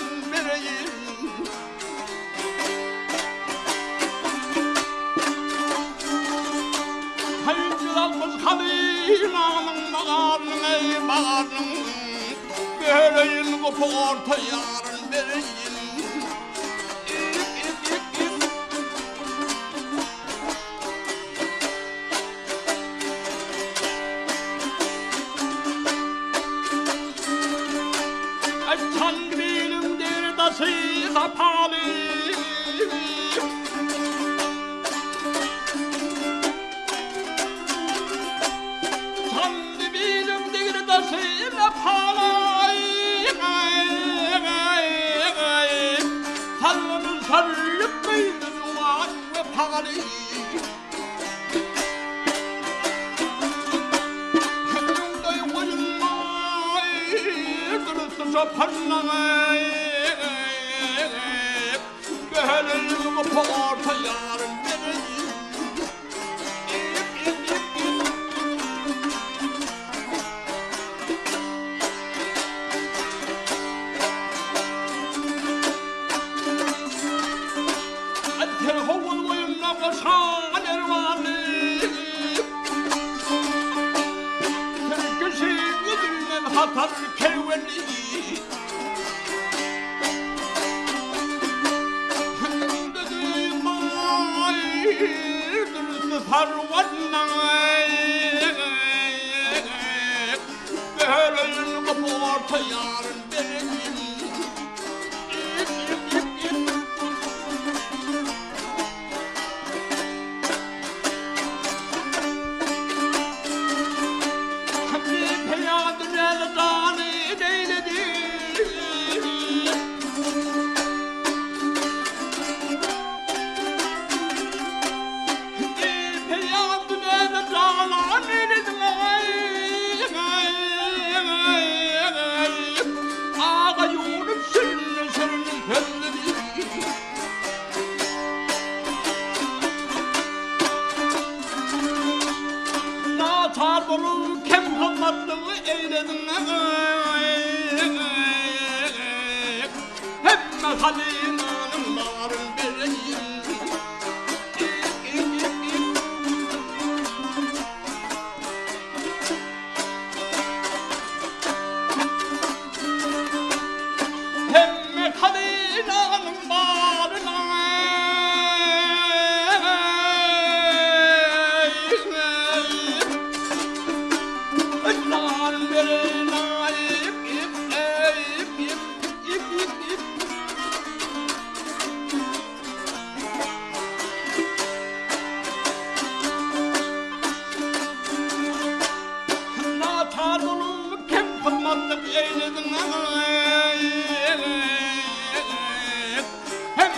yarın vereyim. Hayırcılarımız Halila'nın bağırın ey bağırın. Vereyim bu orta yarın vereyim. Tanrı'nın derdası kapalı. Tanrı'nın derdası kapalı. Tanrı'nın sarılıp kıydın var ve pahalı. Sapanay Gönlüm porta yarın vereyim. Telefon boyunla koşan ervanı Türküsü yüzünden hatar kerveni. Parvanay Gönlüm porta yarın vereyim. Peyadın eldanı deyledi. Tarbolu kem kalmadığı eyledin. Hep mehalinanın bağırın vereyim. Hem mehalinanın bağırın eyledin. Hem